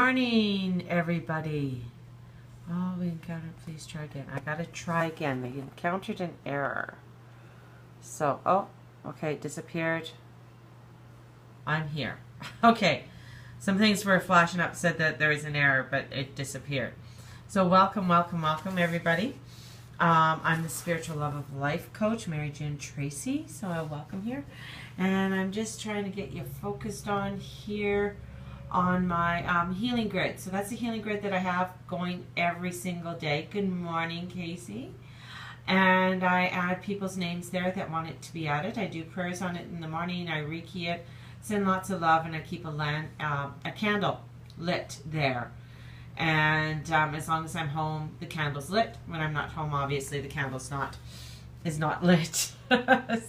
Morning, everybody. Oh, we encountered. Please try again. I gotta try again. We encountered an error. So, okay, it disappeared. I'm here. Okay, some things were flashing up, said that there was an error, but it disappeared. So, welcome, everybody. I'm the Spiritual Love of Life coach, Mary Jane Tracy. So, I welcome here, and I'm just trying to get you focused on here on my healing grid. So that's the healing grid that I have going every single day. Good morning, Casey. And I add people's names there that want it to be added. I do prayers on it in the morning. I Reiki it, send lots of love, and I keep a candle lit there. And as long as I'm home, the candle's lit. When I'm not home, obviously the candle's is not lit.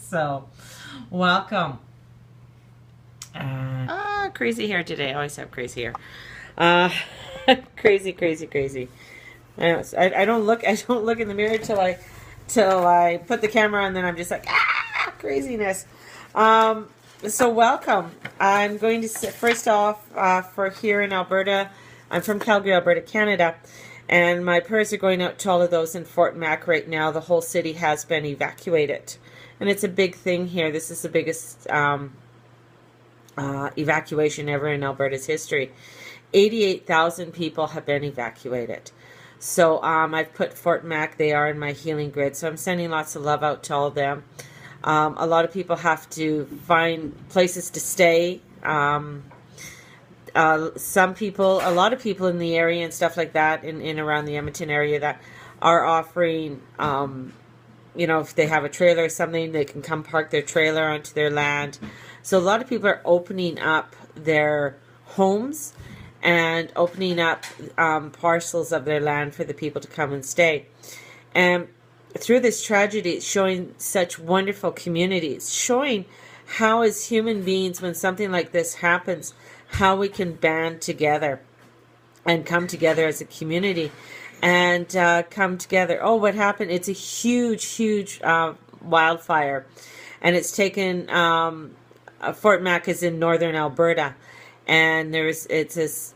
So, welcome. Crazy hair today. I always have crazy hair. Crazy. I don't look in the mirror till I put the camera on, and then I'm just like, craziness. So welcome. I'm going to first off for here in Alberta. I'm from Calgary, Alberta, Canada, and my prayers are going out to all of those in Fort Mac right now. The whole city has been evacuated, and it's a big thing here. This is the biggest evacuation ever in Alberta's history. 88,000 people have been evacuated. So I've put Fort Mac, they are in my healing grid. So I'm sending lots of love out to all of them. A lot of people have to find places to stay. A lot of people in the area and stuff like that, in around the Edmonton area, that are offering, if they have a trailer or something, they can come park their trailer onto their land. So a lot of people are opening up their homes and opening up parcels of their land for the people to come and stay. And through this tragedy, it's showing such wonderful communities, showing how as human beings, when something like this happens, how we can band together and come together as a community and come together. Oh, what happened? It's a huge wildfire, and it's taken... Fort Mac is in northern Alberta, and it's this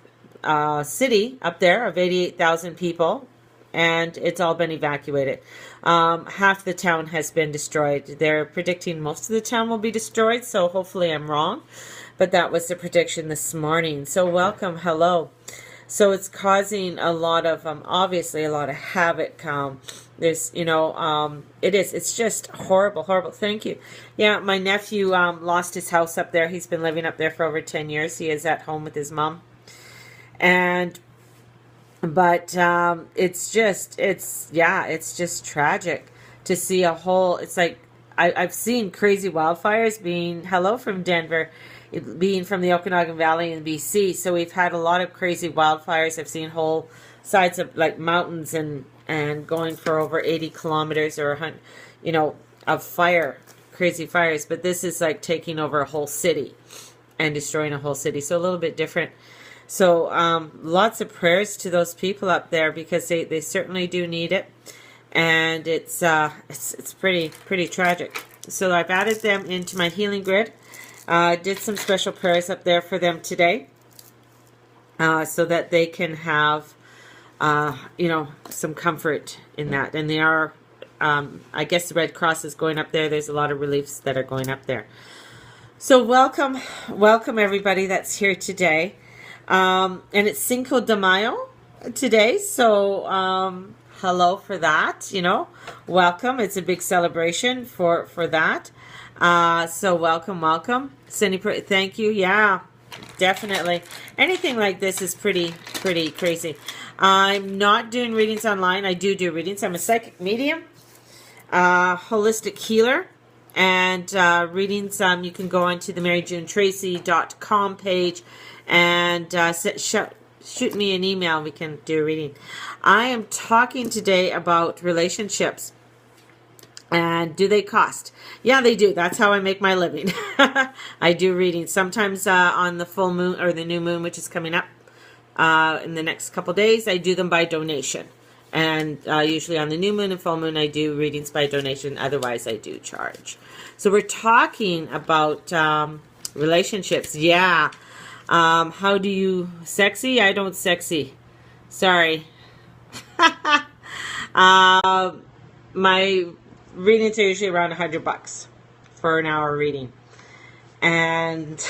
city up there of 88,000 people, and it's all been evacuated. Half the town has been destroyed. They're predicting most of the town will be destroyed, so hopefully I'm wrong, but that was the prediction this morning. So welcome, hello. So it's causing a lot of, obviously a lot of havoc. There's, it's just horrible. Thank you. Yeah, my nephew lost his house up there. He's been living up there for over 10 years. He is at home with his mom. But it's just tragic to see a whole, it's like, I've seen crazy wildfires hello from Denver, being from the Okanagan Valley in BC. So we've had a lot of crazy wildfires. I've seen whole sides of like mountains and going for over 80 kilometers or, of fire, crazy fires. But this is like taking over a whole city and destroying a whole city. So a little bit different. So lots of prayers to those people up there, because they certainly do need it. And it's pretty tragic. So I've added them into my healing grid. Did some special prayers up there for them today, so that they can have, some comfort in that. And they are, I guess the Red Cross is going up there. There's a lot of reliefs that are going up there. So welcome everybody that's here today. And it's Cinco de Mayo today. So, hello for that, welcome. It's a big celebration for that. So welcome. Cindy, thank you. Yeah, definitely. Anything like this is pretty crazy. I'm not doing readings online. I do readings. I'm a psychic medium, holistic healer, and readings. You can go onto the MaryJuneTracy.com page and shoot me an email. We can do a reading. I am talking today about relationships. And do they cost? Yeah, they do. That's how I make my living. I do readings. Sometimes on the full moon or the new moon, which is coming up in the next couple days, I do them by donation. And usually on the new moon and full moon, I do readings by donation. Otherwise, I do charge. So we're talking about relationships. Yeah. How do you sexy? I don't sexy. Sorry. My readings are usually around $100 for an hour reading. And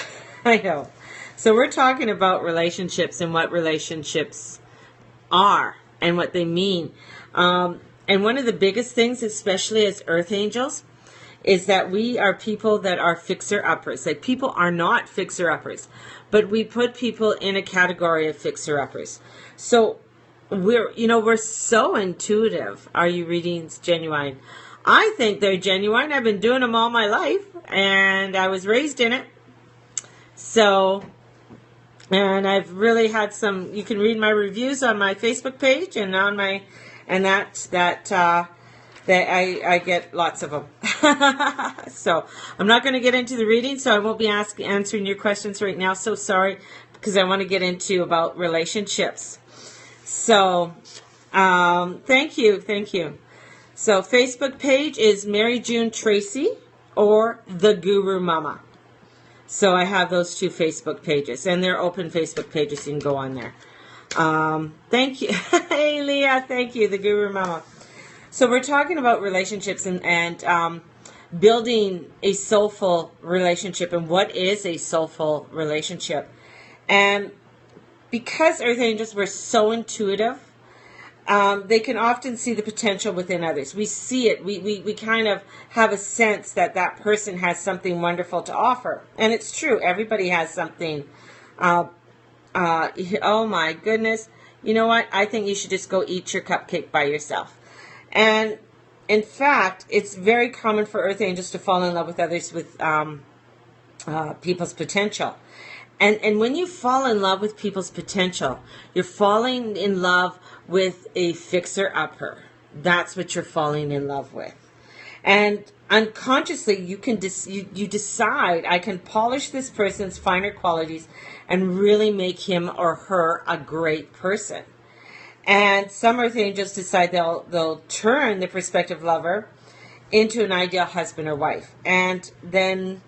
I know. So we're talking about relationships and what relationships are and what they mean. And one of the biggest things, especially as earth angels, is that we are people that are fixer-uppers. Like, people are not fixer-uppers, but we put people in a category of fixer-uppers. So we're so intuitive. Are you readings genuine? I think they're genuine. I've been doing them all my life, and I was raised in it. So, and I've really had some. You can read my reviews on my Facebook page and on my, and that I get lots of them. So I'm not going to get into the reading, so I won't be answering your questions right now. So sorry, because I want to get into about relationships. So thank you. So Facebook page is Mary June Tracy or The Guru Mama. So I have those two Facebook pages, and they're open Facebook pages. You can go on there. Thank you. Hey, Leah, thank you, The Guru Mama. So we're talking about relationships and building a soulful relationship, and what is a soulful relationship. And because Earth Angels were so intuitive, they can often see the potential within others. We see it. We kind of have a sense that that person has something wonderful to offer. And it's true. Everybody has something. Oh my goodness. You know what? I think you should just go eat your cupcake by yourself. And in fact, it's very common for Earth Angels to fall in love with others with people's potential. And when you fall in love with people's potential, you're falling in love with a fixer-upper. That's what you're falling in love with. And unconsciously, you can you decide, I can polish this person's finer qualities and really make him or her a great person. And some Earth Angels decide they'll turn the prospective lover into an ideal husband or wife. And then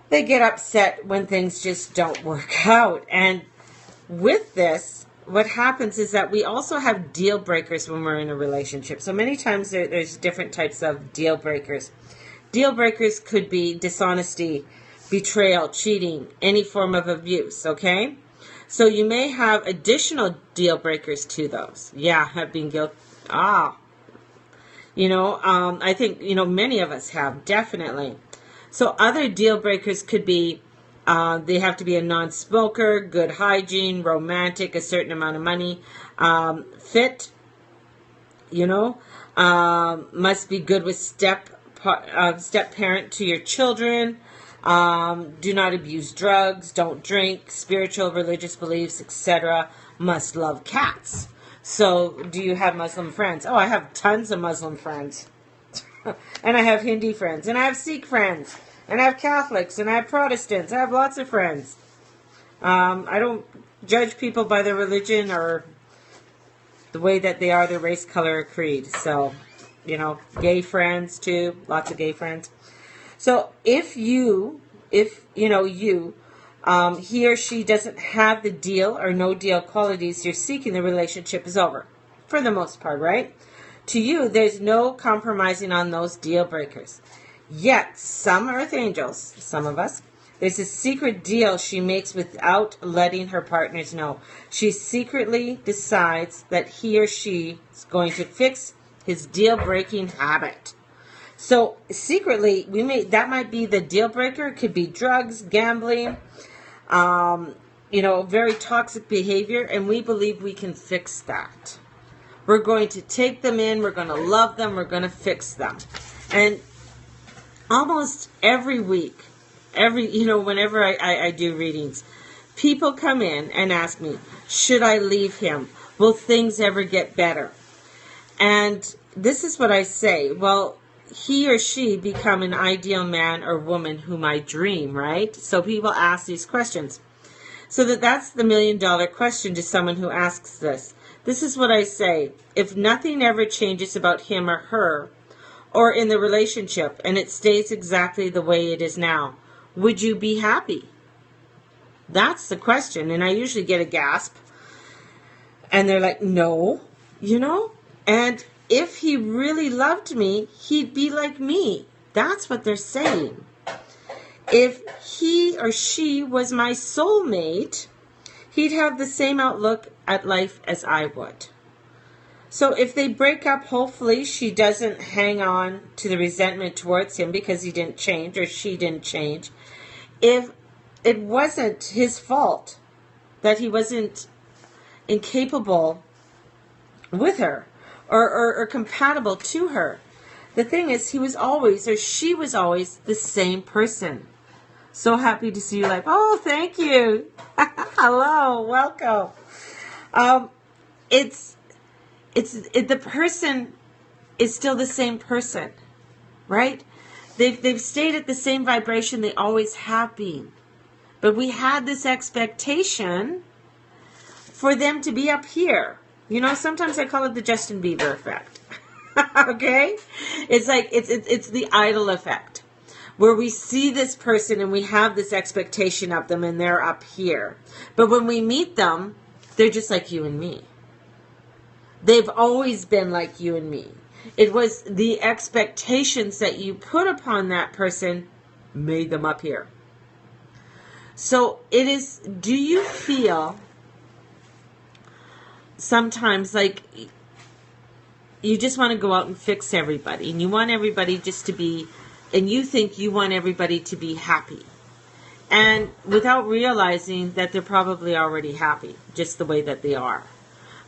they get upset when things just don't work out. And with this, what happens is that we also have deal breakers when we're in a relationship. So many times there's different types of deal breakers. Deal breakers could be dishonesty, betrayal, cheating, any form of abuse, okay? So you may have additional deal breakers to those. Yeah, have been guilty. I think, many of us have, definitely. So other deal breakers could be, they have to be a non-smoker, good hygiene, romantic, a certain amount of money, fit, must be good with step parent to your children, do not abuse drugs, don't drink, spiritual, religious beliefs, etc., must love cats. So do you have Muslim friends? Oh, I have tons of Muslim friends. And I have Hindi friends, and I have Sikh friends, and I have Catholics, and I have Protestants. I have lots of friends. I don't judge people by their religion or the way that they are, their race, color, or creed. So, gay friends too, lots of gay friends. So if he or she doesn't have the deal or no deal qualities you're seeking, the relationship is over, for the most part, right? To you, there's no compromising on those deal breakers. Yet, some Earth Angels, some of us, there's a secret deal she makes without letting her partners know. She secretly decides that he or she is going to fix his deal-breaking habit. So, secretly, that might be the deal breaker. It could be drugs, gambling, very toxic behavior, and we believe we can fix that. We're going to take them in, we're going to love them, we're going to fix them. And almost every week, whenever I do readings, people come in and ask me, should I leave him? Will things ever get better? And this is what I say. Well, he or she become an ideal man or woman whom I dream, right? So people ask these questions. So that's the $1 million question to someone who asks this. This is what I say. If nothing ever changes about him or her, or in the relationship, and it stays exactly the way it is now, would you be happy? That's the question. And I usually get a gasp. And they're like, no, And if he really loved me, he'd be like me. That's what they're saying. If he or she was my soulmate, he'd have the same outlook at life as I would. So if they break up, hopefully she doesn't hang on to the resentment towards him because he didn't change or she didn't change. If it wasn't his fault that he wasn't incapable with her or compatible to her, the thing is, he was always, or she was always, the same person. So happy to see you live. Oh, thank you. Hello, welcome. The person is still the same person, right? They've stayed at the same vibration they always have been. But we had this expectation for them to be up here. Sometimes I call it the Justin Bieber effect. Okay? It's like, it's the idol effect, where we see this person and we have this expectation of them and they're up here. But when we meet them, they're just like you and me. They've always been like you and me. It was the expectations that you put upon that person made them up here. So do you feel sometimes like you just want to go out and fix everybody, and you want everybody just to be, and you think you want everybody to be happy, and without realizing that they're probably already happy just the way that they are,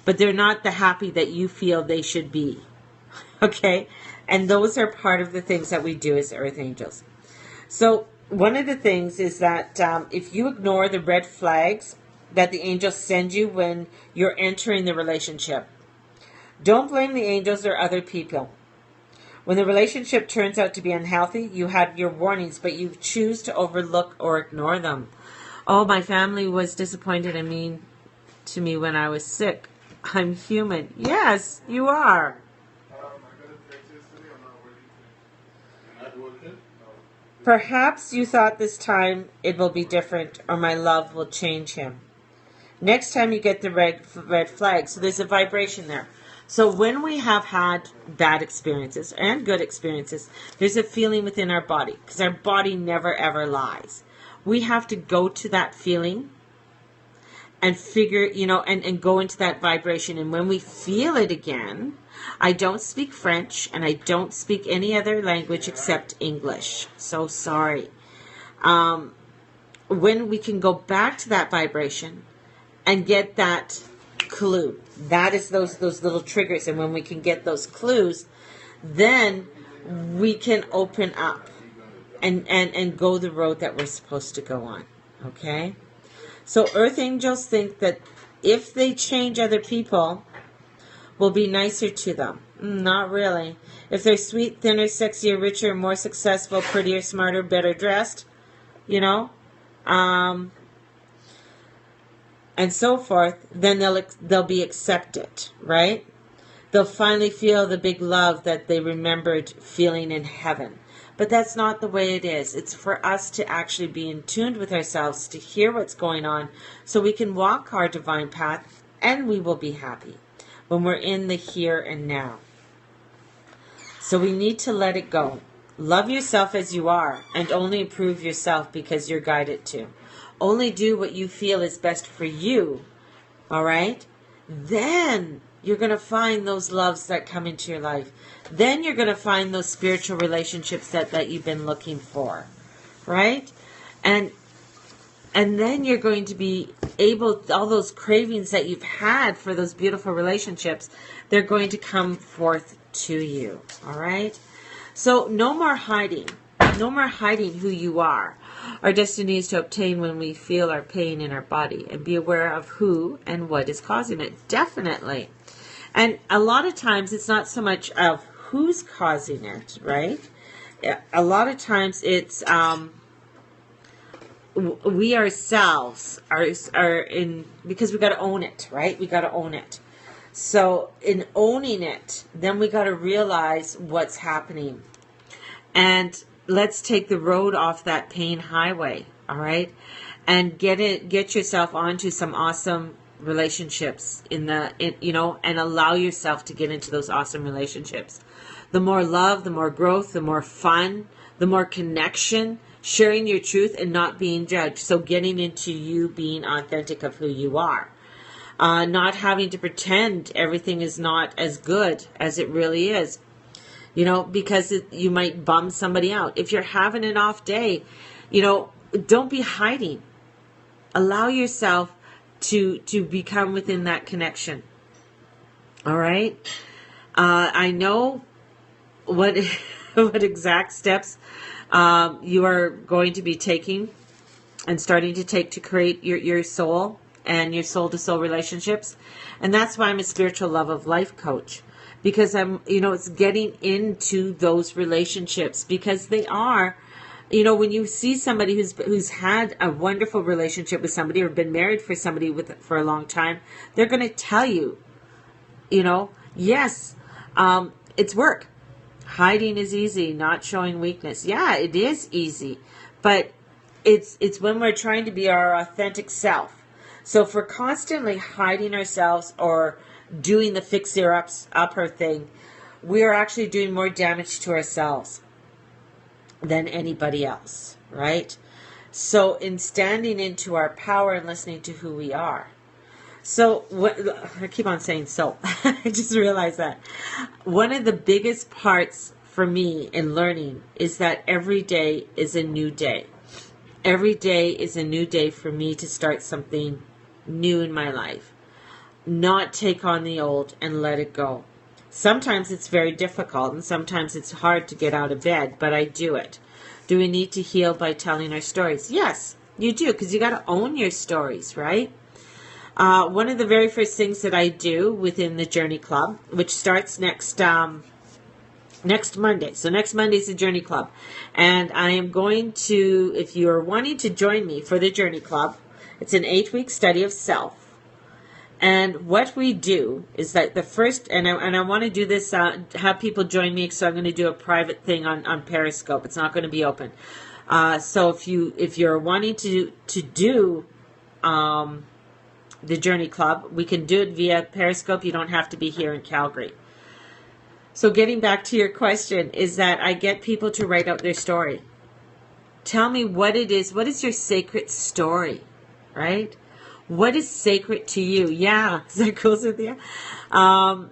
but they're not the happy that you feel they should be. Okay? And those are part of the things that we do as earth angels. So one of the things is that if you ignore the red flags that the angels send you when you're entering the relationship, don't blame the angels or other people. When the relationship turns out to be unhealthy, you have your warnings, but you choose to overlook or ignore them. Oh, my family was disappointed and mean to me when I was sick. I'm human. Yes, you are. Perhaps you thought this time it will be different, or my love will change him. Next time you get the red flag. So there's a vibration there. So when we have had bad experiences and good experiences, there's a feeling within our body, because our body never ever lies. We have to go to that feeling and figure, and go into that vibration. And when we feel it again, I don't speak French and I don't speak any other language except English. So sorry. When we can go back to that vibration and get that clue, that is those little triggers. And when we can get those clues, then we can open up and go the road that we're supposed to go on. Okay? So earth angels think that if they change other people, we'll be nicer to them. Not really. If they're sweet, thinner, sexier, richer, more successful, prettier, smarter, better dressed, and so forth, then they'll be accepted, right? They'll finally feel the big love that they remembered feeling in heaven. But that's not the way it is. It's for us to actually be in tune with ourselves, to hear what's going on, so we can walk our divine path, and we will be happy when we're in the here and now. So we need to let it go. Love yourself as you are, and only improve yourself because you're guided to. Only do what you feel is best for you, all right? Then you're going to find those loves that come into your life. Then you're going to find those spiritual relationships that you've been looking for, right? And then you're going to be able, all those cravings that you've had for those beautiful relationships, they're going to come forth to you, all right? So no more hiding. No more hiding who you are. Our destiny is to obtain when we feel our pain in our body, and be aware of who and what is causing it. Definitely. And a lot of times it's not so much of who's causing it, right? A lot of times it's we ourselves are in, because we got to own it, right? We got to own it. So in owning it, then we got to realize what's happening. And let's take the road off that pain highway, all right? and get yourself onto some awesome relationships and allow yourself to get into those awesome relationships. The more love, the more growth, the more fun, the more connection, sharing your truth and not being judged. So getting into you being authentic of who you are. Not having to pretend everything is not as good as it really is. Because you might bum somebody out. If you're having an off day, don't be hiding. Allow yourself to become within that connection. All right? I know what what exact steps you are going to be taking and starting to take to create your soul and your soul-to-soul relationships. And that's why I'm a spiritual love of life coach. Because it's getting into those relationships, because they are, when you see somebody who's had a wonderful relationship with somebody or been married for somebody for a long time, they're going to tell you, yes, it's work. Hiding is easy, not showing weakness. Yeah, it is easy, but it's when we're trying to be our authentic self. So if we're constantly hiding ourselves or doing the fixer-upper thing, we are actually doing more damage to ourselves than anybody else, right? So in standing into our power and listening to who we are. So I keep on saying so. I just realized that. One of the biggest parts for me in learning is that every day is a new day. Every day is a new day for me to start something new in my life. Not take on the old and let it go. Sometimes it's very difficult and sometimes it's hard to get out of bed, but I do it. Do we need to heal by telling our stories? Yes, you do, because you got to own your stories, right? One of the very first things that I do within the Journey Club, which starts next Monday. So next Monday is the Journey Club. And I am going to, if you're wanting to join me for the Journey Club, it's an 8-week study of self. And what we do is that the first, and I want to do this, have people join me, so I'm going to do a private thing on Periscope. It's not going to be open. So if you're wanting to do the Journey Club, we can do it via Periscope. You don't have to be here in Calgary. So getting back to your question is that I get people to write out their story. Tell me what it is. What is your sacred story, right? What is sacred to you? Yeah, is that cool, Cynthia? And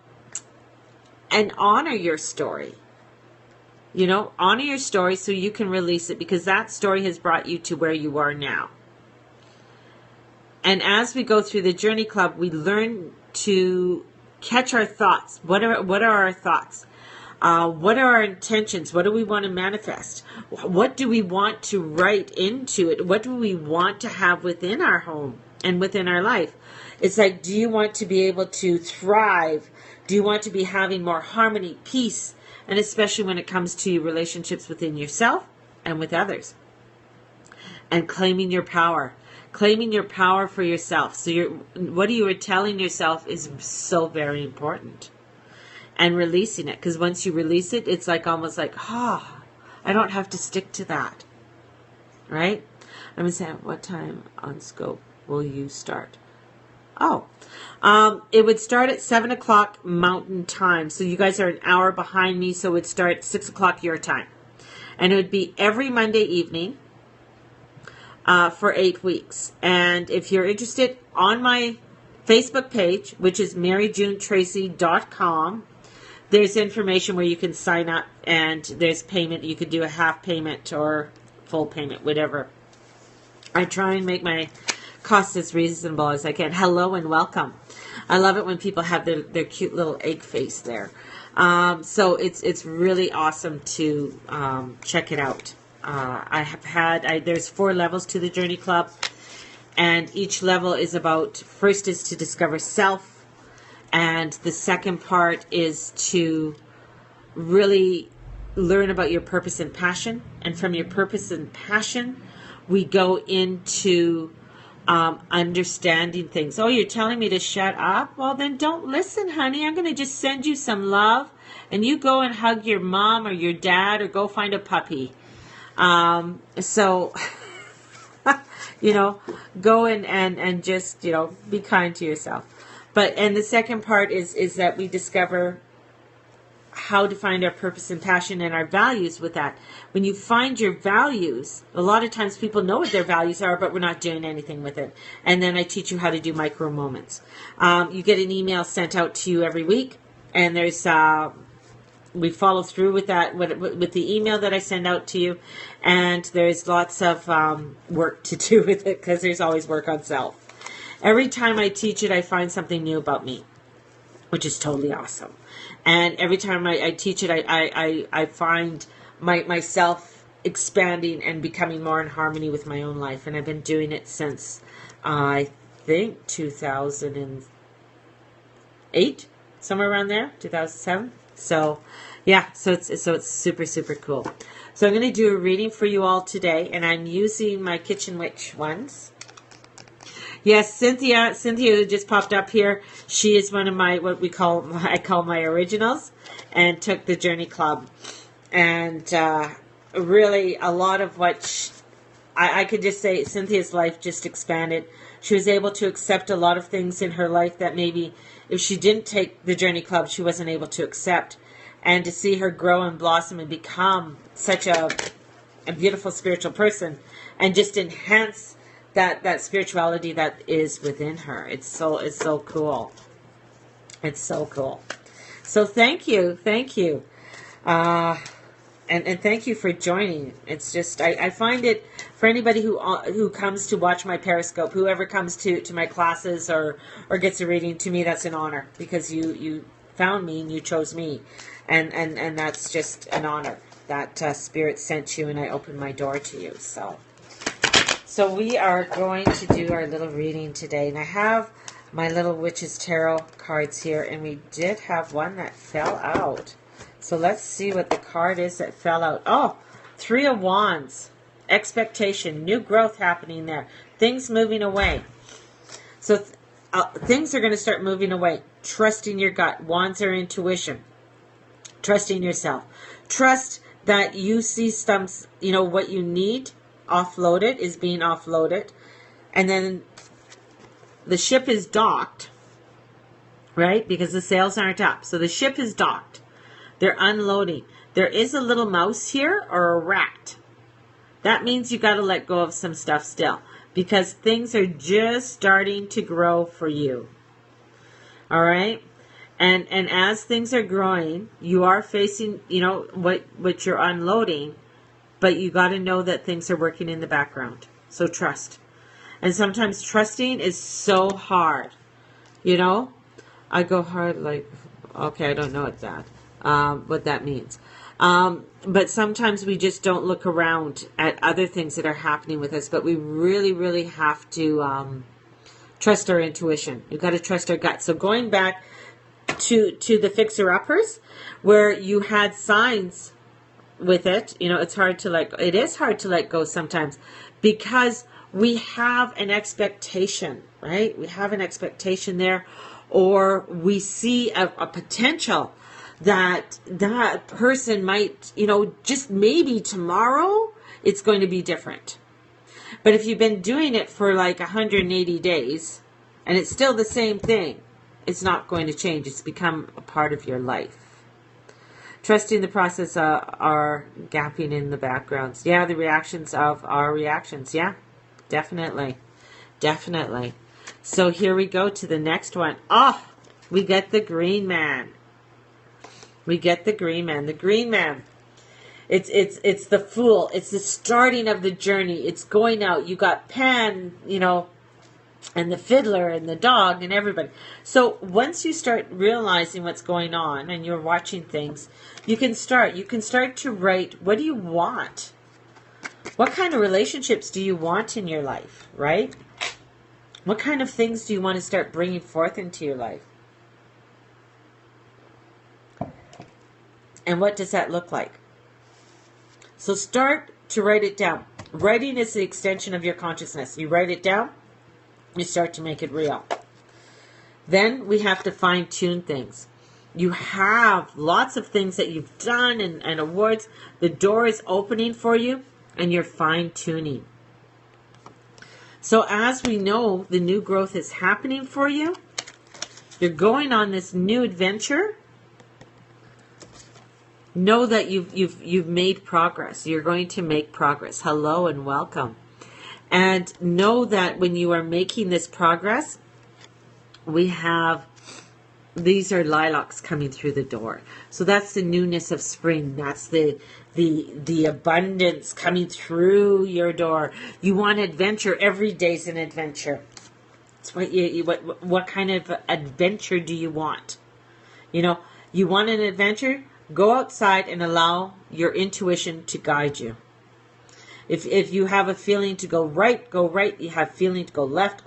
honor your story. Honor your story so you can release it, because that story has brought you to where you are now. And as we go through the Journey Club, we learn to catch our thoughts. What are our thoughts? What are our intentions? What do we want to manifest? What do we want to write into it? What do we want to have within our home and within our life? It's like, do you want to be able to thrive? Do you want to be having more harmony, peace, and especially when it comes to your relationships within yourself and with others? And claiming your power. Claiming your power for yourself. So what you are telling yourself is so very important. And releasing it. Because once you release it, it's like almost like, I don't have to stick to that. Right? I'm going to say, at what time on Scope will you start? It would start at 7 o'clock Mountain Time. So you guys are an hour behind me. So it would start at 6 o'clock your time. And it would be every Monday evening. For 8 weeks. And if you're interested, on my Facebook page, which is maryjunetracy.com, there's information where you can sign up, and there's payment. You could do a half payment or full payment, whatever. I try and make my costs as reasonable as I can. Hello and welcome. I love it when people have their cute little egg face there. So it's really awesome to check it out. There's 4 levels to the Journey Club, and each level is first is to discover self, and the second part is to really learn about your purpose and passion, and from your purpose and passion, we go into understanding things. Oh, you're telling me to shut up? Well, then don't listen, honey. I'm going to just send you some love, and you go and hug your mom or your dad, or go find a puppy. So you know, go and just, you know, be kind to yourself. But, and the second part is that we discover how to find our purpose and passion and our values with that. When you find your values, a lot of times people know what their values are, but we're not doing anything with it. And then I teach you how to do micro moments. You get an email sent out to you every week, and there's we follow through with that, with the email that I send out to you, and there's lots of work to do with it, because there's always work on self. Every time I teach it, I find something new about me, which is totally awesome. And every time I teach it, I find myself expanding and becoming more in harmony with my own life. And I've been doing it since, I think, 2008, somewhere around there, 2007. So, yeah, so it's super, super cool. So I'm going to do a reading for you all today, and I'm using my Kitchen Witch ones. Yes, Cynthia who just popped up here. She is one of my, I call my originals, and took the Journey Club. And really a lot of what I could just say, Cynthia's life just expanded. She was able to accept a lot of things in her life that maybe if she didn't take the Journey Club, she wasn't able to accept. And to see her grow and blossom and become such a beautiful spiritual person, and just enhance that spirituality that is within her. It's so cool. It's so cool. So thank you. And thank you for joining. It's just, I find it, for anybody who comes to watch my Periscope, whoever comes to my classes or gets a reading, to me that's an honor, because you found me and you chose me, and that's just an honor that Spirit sent you and I opened my door to you. So we are going to do our little reading today, and I have my little Witch's Tarot cards here, and we did have one that fell out. So let's see what the card is that fell out. Oh, Three of Wands. Expectation. New growth happening there. Things moving away. So things are going to start moving away. Trusting your gut. Wands are intuition. Trusting yourself. Trust that you see some, what you need offloaded is being offloaded. And then the ship is docked, right? Because the sails aren't up. So the ship is docked. They're unloading. There is a little mouse here, or a rat. That means you got to let go of some stuff still, because things are just starting to grow for you. All right? And as things are growing, you are facing, what you're unloading, but you got to know that things are working in the background. So trust. And sometimes trusting is so hard. I go hard like, okay, I don't know what that means. But sometimes we just don't look around at other things that are happening with us, but we really, really have to trust our intuition. You've got to trust our gut. So going back to the fixer-uppers, where you had signs with it, it is hard to let go sometimes, because we have an expectation, right? We have an expectation there, or we see a potential that person might, just maybe tomorrow it's going to be different. But if you've been doing it for like 180 days and it's still the same thing, it's not going to change. It's become a part of your life. Trusting the process are gapping in the backgrounds. Yeah, the reactions of our reactions. Yeah, definitely. Definitely. So here we go to the next one. Oh, we get the Green Man. We get the Green Man. The Green Man. It's the Fool. It's the starting of the journey. It's going out. You got Pan, and the fiddler and the dog and everybody. So once you start realizing what's going on and you're watching things, you can start to write, what do you want? What kind of relationships do you want in your life, right? What kind of things do you want to start bringing forth into your life? And what does that look like? So start to write it down. Writing is the extension of your consciousness. You write it down, you start to make it real. Then we have to fine-tune things. You have lots of things that you've done and awards. The door is opening for you, and you're fine-tuning. So as we know, the new growth is happening for you. You're going on this new adventure. Know that you've made progress. You're going to make progress. Hello and welcome. And know that when you are making this progress, these are lilacs coming through the door. So that's the newness of spring. That's the abundance coming through your door. You want adventure. Every day's an adventure. It's what kind of adventure do you want? You know, you want an adventure? Go outside and allow your intuition to guide you. If you have a feeling to go right, go right. You have feeling to go left,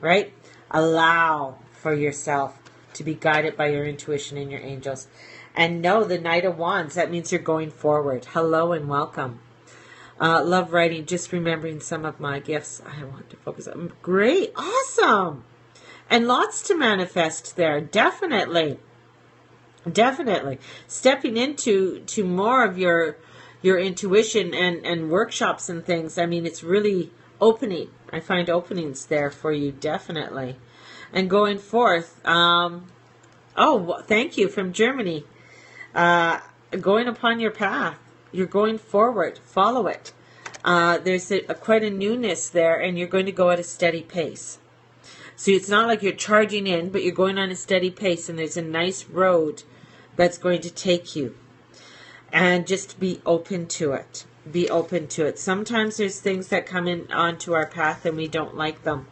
right? Allow for yourself to be guided by your intuition and your angels. And know the Knight of Wands, that means you're going forward. Hello and welcome. Love writing, just remembering some of my gifts. I want to focus on. Great, awesome. And lots to manifest there, definitely. Definitely. Stepping into more of your intuition and workshops and things. I mean, it's really opening. I find openings there for you, definitely. And going forth, thank you from Germany. Going upon your path. You're going forward. Follow it. There's quite a newness there, and you're going to go at a steady pace. So it's not like you're charging in, but you're going on a steady pace, and there's a nice road that's going to take you. And just be open to it. Be open to it. Sometimes there's things that come in onto our path and we don't like them.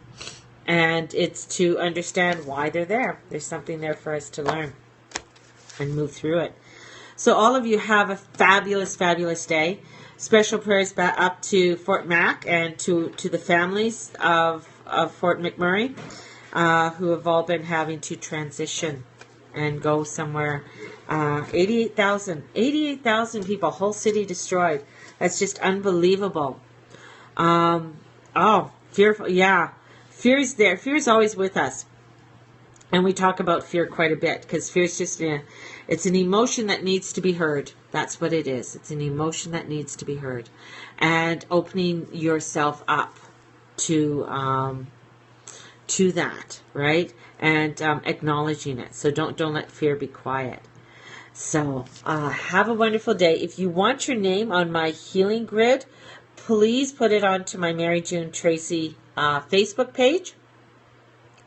And it's to understand why they're there. There's something there for us to learn and move through it. So all of you have a fabulous, fabulous day. Special prayers back up to Fort Mac and to the families of Fort McMurray who have all been having to transition and go somewhere. 88,000 people, whole city destroyed. That's just unbelievable. Fearful. Yeah. Fear's there. Fear's always with us. And we talk about fear quite a bit because fear's just it's an emotion that needs to be heard. That's what it is. It's an emotion that needs to be heard. And opening yourself up to that, right? And acknowledging it. So don't let fear be quiet. So have a wonderful day. If you want your name on my healing grid, please put it onto my Mary June Tracy Facebook page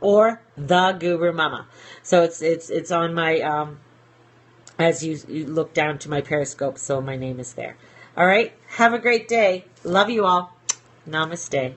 or The Guru Mama. So it's on my as you look down to my Periscope. So my name is there. All right. Have a great day. Love you all. Namaste.